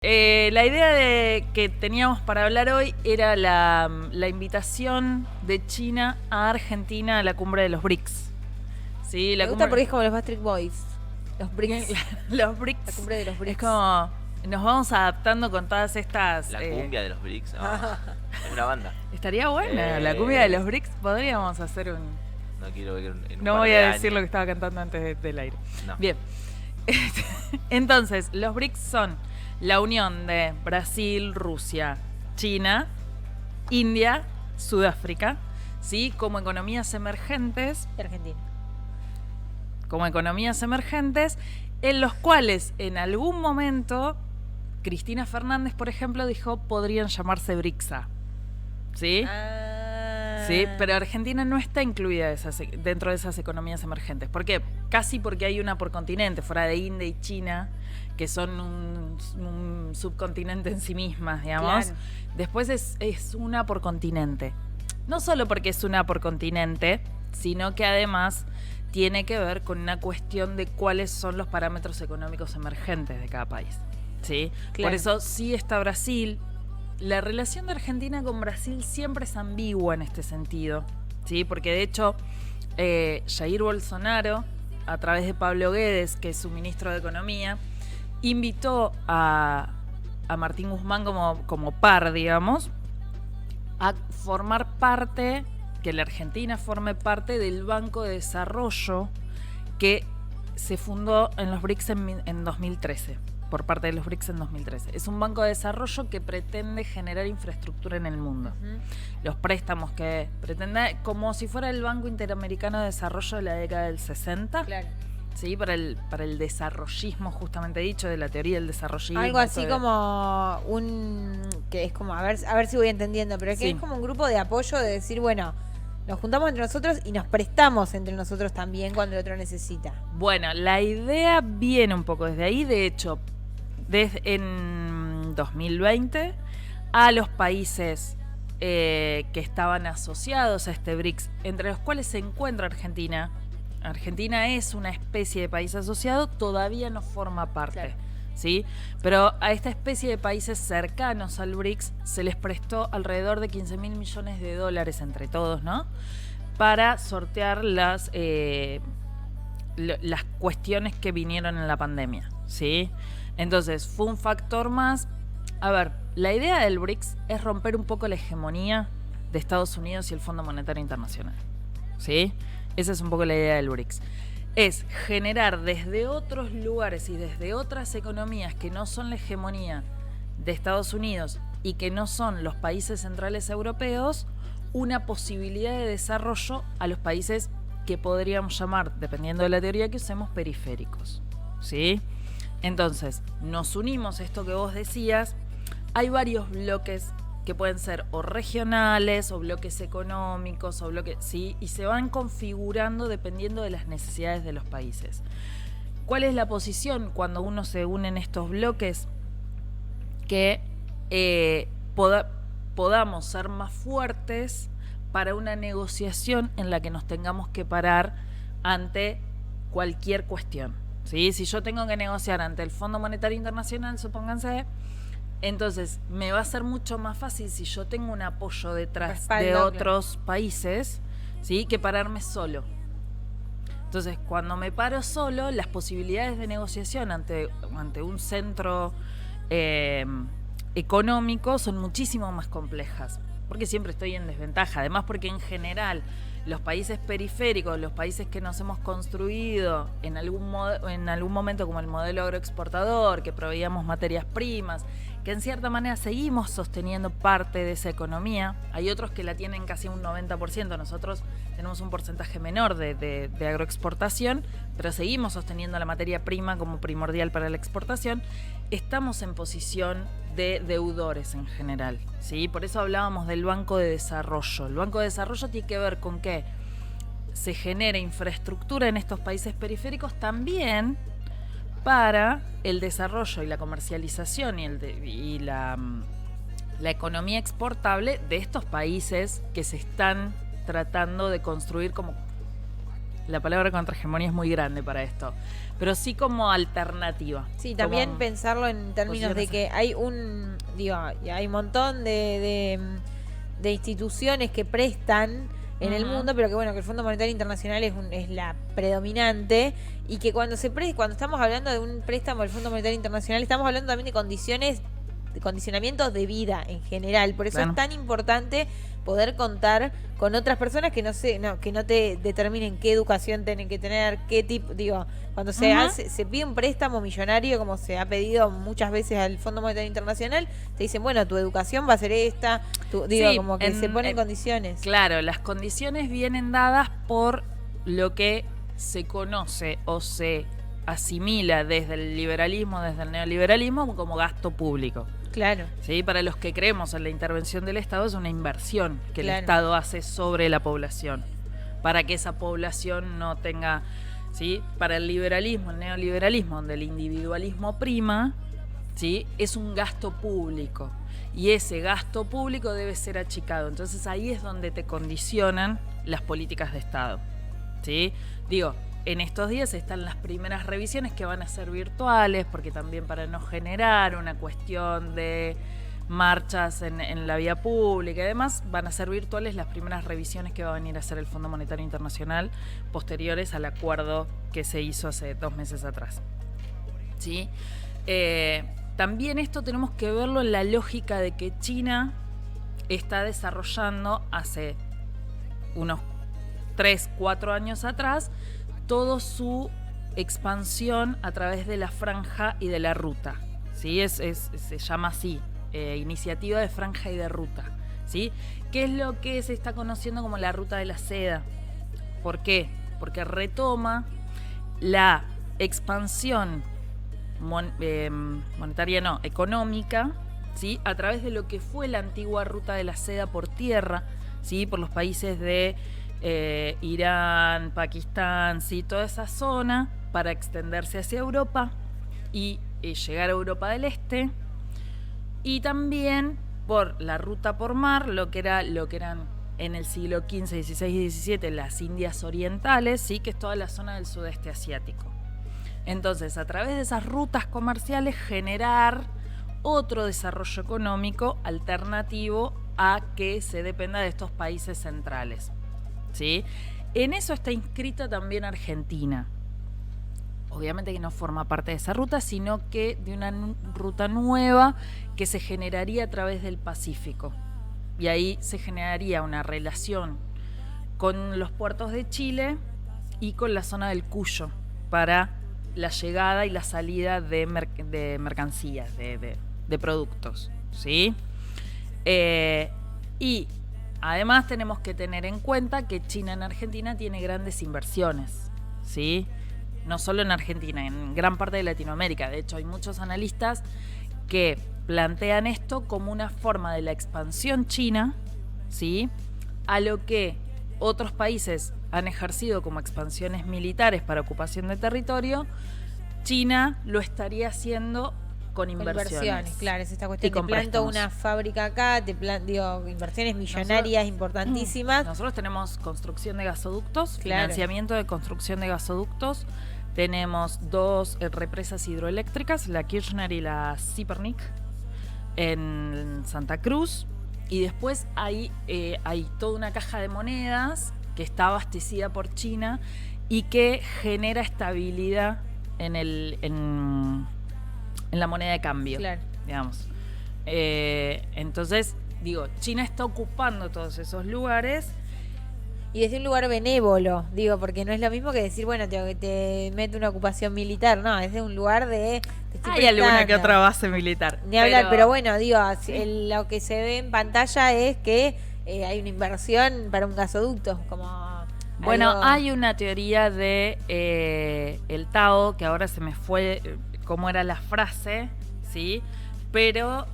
La idea que teníamos para hablar hoy era la invitación de China a Argentina a la cumbre de los BRICS. ¿Sí? Me gusta porque es como los Backstreet Boys. Los BRICS. Los BRICS. La cumbre de los BRICS. Es como nos vamos adaptando con todas estas... La cumbia de los BRICS. Es una banda. Estaría buena la cumbia de los BRICS. Podríamos hacer un... No quiero ver en un No par voy de a años. decir lo que estaba cantando antes del aire. No. Bien. Entonces, los BRICS son la unión de Brasil, Rusia, China, India, Sudáfrica, ¿sí? Como economías emergentes. De Argentina. Como economías emergentes, en los cuales en algún momento Cristina Fernández, por ejemplo, dijo podrían llamarse BRICSA. ¿Sí? Sí, pero Argentina no está incluida dentro de esas economías emergentes. ¿Por qué? Casi porque hay una por continente, fuera de India y China, que son un subcontinente en sí mismas, digamos. Claro. Después es una por continente. No solo porque es una por continente, sino que además tiene que ver con una cuestión de cuáles son los parámetros económicos emergentes de cada país. ¿Sí? Claro. Por eso sí está Brasil. La relación de Argentina con Brasil siempre es ambigua en este sentido, ¿sí? Porque de hecho Jair Bolsonaro, a través de Pablo Guedes, que es su ministro de Economía, invitó a Martín Guzmán como par, digamos, a formar parte, que la Argentina forme parte del Banco de Desarrollo que se fundó en los BRICS en 2013. Por parte de los BRICS en 2013. Es un banco de desarrollo que pretende generar infraestructura en el mundo. Los préstamos que pretende, como si fuera el Banco Interamericano de Desarrollo de la década del 60, Claro. ¿sí? Para el desarrollismo, justamente dicho, de la teoría del desarrollismo. Algo así como que es como, a ver si voy entendiendo, pero que Sí. es como un grupo de apoyo de decir, bueno, nos juntamos entre nosotros y nos prestamos entre nosotros también cuando el otro necesita. Bueno, la idea viene un poco desde ahí. De hecho, en 2020 a los países que estaban asociados a este BRICS, entre los cuales se encuentra Argentina. Argentina es una especie de país asociado, todavía no forma parte. Claro. ¿Sí? Pero a esta especie de países cercanos al BRICS se les prestó alrededor de 15.000 millones de dólares entre todos, ¿no? Para sortear las cuestiones que vinieron en la pandemia, ¿sí? Entonces, fue un factor más. A ver, la idea del BRICS es romper un poco la hegemonía de Estados Unidos y el Fondo Monetario Internacional, ¿sí? Esa es un poco la idea del BRICS. Es generar desde otros lugares y desde otras economías que no son la hegemonía de Estados Unidos y que no son los países centrales europeos, una posibilidad de desarrollo a los países que podríamos llamar, dependiendo de la teoría que usemos, periféricos, ¿sí? Entonces, nos unimos a esto que vos decías. Hay varios bloques que pueden ser o regionales, o bloques económicos, o bloques, ¿sí? Y se van configurando dependiendo de las necesidades de los países. ¿Cuál es la posición cuando uno se une en estos bloques? Que podamos ser más fuertes para una negociación en la que nos tengamos que parar ante cualquier cuestión, ¿sí? Si yo tengo que negociar ante el Fondo Monetario Internacional, supónganse, entonces me va a ser mucho más fácil si yo tengo un apoyo detrás Respaldo, de claro. otros países, ¿sí? Que pararme solo. Entonces, cuando me paro solo, las posibilidades de negociación ante un centro económico son muchísimo más complejas, porque siempre estoy en desventaja. Además, porque en general los países periféricos, los países que nos hemos construido en algún momento como el modelo agroexportador, que proveíamos materias primas, que en cierta manera seguimos sosteniendo parte de esa economía. Hay otros que la tienen casi un 90%, nosotros tenemos un porcentaje menor de agroexportación, pero seguimos sosteniendo la materia prima como primordial para la exportación. Estamos en posición de deudores en general, ¿sí? Por eso hablábamos del Banco de Desarrollo. El Banco de Desarrollo tiene que ver con que se genere infraestructura en estos países periféricos también para el desarrollo y la comercialización y la economía exportable de estos países que se están tratando de construir como la palabra contrahegemonía es muy grande para esto, pero sí como alternativa. Sí, también como pensarlo en términos de que hay hay un montón de instituciones que prestan en el mundo, pero que bueno, que el Fondo Monetario Internacional es la predominante, y que cuando estamos hablando de un préstamo del Fondo Monetario Internacional, estamos hablando también de condicionamientos de vida en general. Por eso Claro. es tan importante poder contar con otras personas que que no te determinen qué educación tienen que tener, qué tipo, cuando se pide un préstamo millonario, como se ha pedido muchas veces al Fondo Monetario Internacional, te dicen, bueno, tu educación va a ser esta, Sí, como que se ponen condiciones. Claro, las condiciones vienen dadas por lo que se conoce o se asimila desde el liberalismo, desde el neoliberalismo, como gasto público. Claro. ¿Sí? Para los que creemos en la intervención del Estado, es una inversión que Claro. el Estado hace sobre la población, para que esa población no tenga, ¿sí? Para el liberalismo, el neoliberalismo, donde el individualismo prima, ¿sí? Es un gasto público, y ese gasto público debe ser achicado. Entonces ahí es donde te condicionan las políticas de Estado, ¿sí? En estos días están las primeras revisiones que van a ser virtuales, porque también para no generar una cuestión de marchas en la vía pública y demás, van a ser virtuales las primeras revisiones que va a venir a hacer el Fondo Monetario Internacional posteriores al acuerdo que se hizo hace 2 meses atrás. ¿Sí? También esto tenemos que verlo en la lógica de que China está desarrollando hace unos 3-4 años atrás toda su expansión a través de la franja y de la ruta, ¿sí? Se llama así, iniciativa de franja y de ruta, ¿sí? ¿Qué es lo que se está conociendo como la ruta de la seda? ¿Por qué? Porque retoma la expansión económica, ¿sí? A través de lo que fue la antigua ruta de la seda por tierra, ¿sí? Por los países de Irán, Pakistán, ¿sí? Toda esa zona, para extenderse hacia Europa y llegar a Europa del Este, y también por la ruta por mar, lo que eran en el siglo XV, XVI y XVII las Indias Orientales, ¿sí? Que es toda la zona del sudeste asiático. Entonces, a través de esas rutas comerciales, generar otro desarrollo económico alternativo a que se dependa de estos países centrales, ¿sí? En eso está inscrita también Argentina. Obviamente que no forma parte de esa ruta, sino que de una ruta nueva que se generaría a través del Pacífico. Y ahí se generaría una relación con los puertos de Chile y con la zona del Cuyo para la llegada y la salida de mercancías, de productos, ¿sí? Y además tenemos que tener en cuenta que China en Argentina tiene grandes inversiones, ¿sí? No solo en Argentina, en gran parte de Latinoamérica. De hecho, hay muchos analistas que plantean esto como una forma de la expansión china, ¿sí? A lo que otros países han ejercido como expansiones militares para ocupación de territorio, China lo estaría haciendo con inversiones. Claro, es esta cuestión. Y con Te planto préstamos. una fábrica acá, inversiones millonarias importantísimas. Nosotros tenemos construcción de gasoductos, Claro. financiamiento de construcción de gasoductos. Tenemos 2 represas hidroeléctricas, la Kirchner y la Sipernik, en Santa Cruz. Y después hay toda una caja de monedas que está abastecida por China y que genera estabilidad en la moneda de cambio, Claro. digamos. Entonces, China está ocupando todos esos lugares. Y desde un lugar benévolo, porque no es lo mismo que decir, bueno, te meto una ocupación militar, no, es de un lugar de... te estoy Hay alguna que prestando. otra base militar. Ni hablar, pero bueno, lo que se ve en pantalla es que hay una inversión para un gasoducto, como... Bueno, algo- hay una teoría de el Tao, que ahora se me fue cómo era la frase, ¿sí? Pero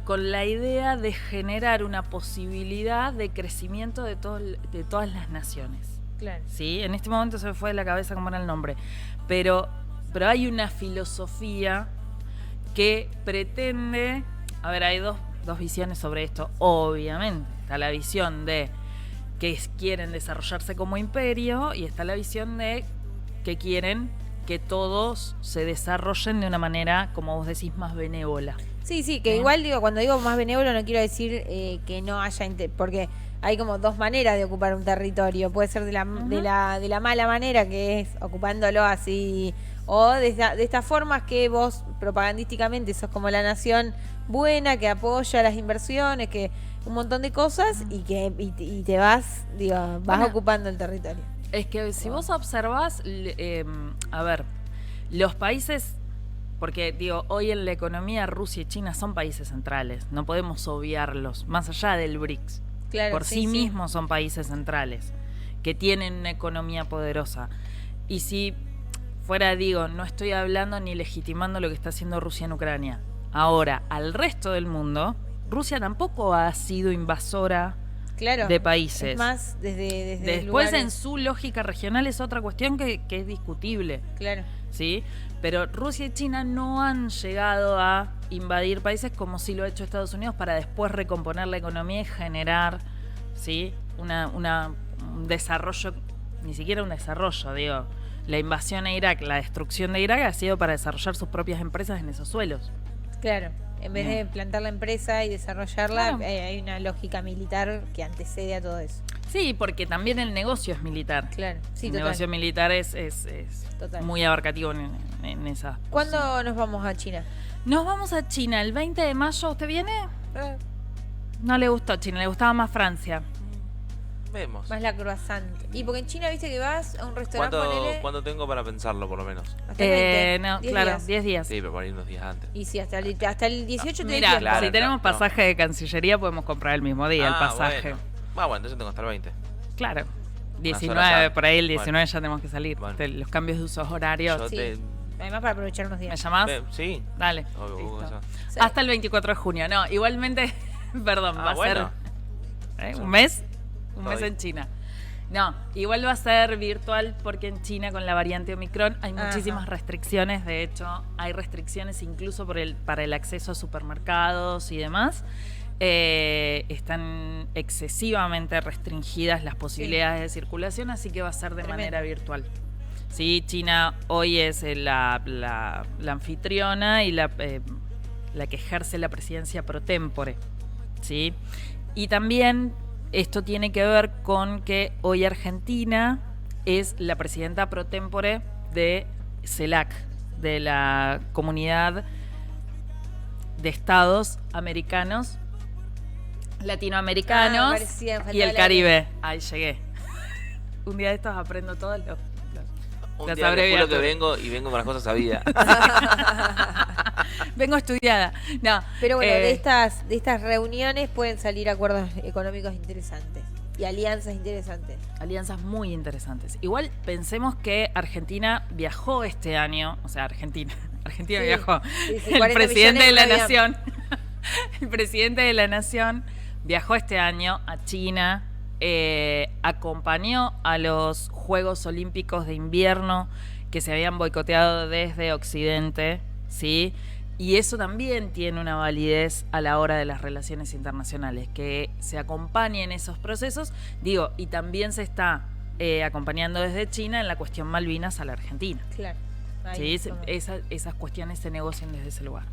con la idea de generar una posibilidad de crecimiento de todas las naciones, Claro. ¿sí? En este momento se me fue de la cabeza cómo era el nombre, pero hay una filosofía que pretende... A ver, hay dos visiones sobre esto, obviamente. Está la visión de quieren desarrollarse como imperio, y está la visión de que quieren que todos se desarrollen de una manera, como vos decís, más benévola. Sí, que igual digo, cuando digo más benévolo no quiero decir que no haya porque hay como dos maneras de ocupar un territorio. Puede ser de la mala manera, que es ocupándolo así, o de estas formas que vos propagandísticamente sos como la nación buena, que apoya las inversiones, que un montón de cosas, y te vas ocupando el territorio. Es que si vos observás, a ver, los países, porque digo, hoy en la economía Rusia y China son países centrales, no podemos obviarlos, más allá del BRICS. Claro, por sí mismos son países centrales, que tienen una economía poderosa. Y si fuera, no estoy hablando ni legitimando lo que está haciendo Rusia en Ucrania. Ahora, al resto del mundo, Rusia tampoco ha sido invasora de países. Es más, desde después lugares... en su lógica regional es otra cuestión que es discutible. Claro. ¿Sí? Pero Rusia y China no han llegado a invadir países como sí lo ha hecho Estados Unidos para después recomponer la economía y generar, ¿sí?, un desarrollo, ni siquiera un desarrollo, la invasión a Irak, la destrucción de Irak ha sido para desarrollar sus propias empresas en esos suelos. Claro, en vez de plantar la empresa y desarrollarla, hay una lógica militar que antecede a todo eso. Sí, porque también el negocio es militar. Claro, sí, el total. negocio militar es muy abarcativo en esa. ¿Cuándo nos vamos a China? Nos vamos a China el 20 de mayo. ¿Usted viene? No le gustó China, le gustaba más Francia. Vemos. Más la croissant. Y porque en China, viste que vas a un restaurante, ¿Cuánto tengo para pensarlo, por lo menos? Hasta el 20. No, 10 claro, días. 10 días. Sí, pero por ahí unos días antes. Y sí, hasta el 18 te Mira, tiempo. Claro, si tenemos no. pasaje de Cancillería, podemos comprar el mismo día el pasaje. Bueno, entonces tengo hasta el 20. Claro. Unas 19, horas por ahí el 19 bueno. ya tenemos que salir. Bueno. Los cambios de usos horarios. Sí. Además para aprovechar unos ¿Me días. llamás? Sí. Dale. Obvio, Listo. Sí. Hasta el 24 de junio. No, igualmente, perdón, va a bueno. ser un mes Todavía. en China. No, igual va a ser virtual porque en China con la variante Omicron hay muchísimas restricciones. De hecho, hay restricciones incluso para el acceso a supermercados y demás. Están excesivamente restringidas las posibilidades de circulación, así que va a ser de manera virtual. Sí, China hoy es la anfitriona y la que ejerce la presidencia pro tempore, ¿sí? Y también esto tiene que ver con que hoy Argentina es la presidenta pro tempore de CELAC, de la Comunidad de Estados Americanos, Latinoamericanos y el Caribe. Ahí llegué. Un día de estos aprendo todos los Un las día te juro que abreviaturas. vengo con las cosas sabidas. Vengo estudiada. No, Pero bueno, de estas reuniones pueden salir acuerdos económicos interesantes y alianzas interesantes. alianzas muy interesantes. Igual pensemos que Argentina viajó este año, o sea, Argentina viajó. Sí, El 40 presidente de millones la en un nación, el presidente de la nación viajó este año a China, acompañó a los Juegos Olímpicos de Invierno que se habían boicoteado desde Occidente, ¿sí? Y eso también tiene una validez a la hora de las relaciones internacionales, que se acompañen esos procesos, y también se está acompañando desde China en la cuestión Malvinas a la Argentina. Claro. ¿Sí? Esas cuestiones se negocian desde ese lugar.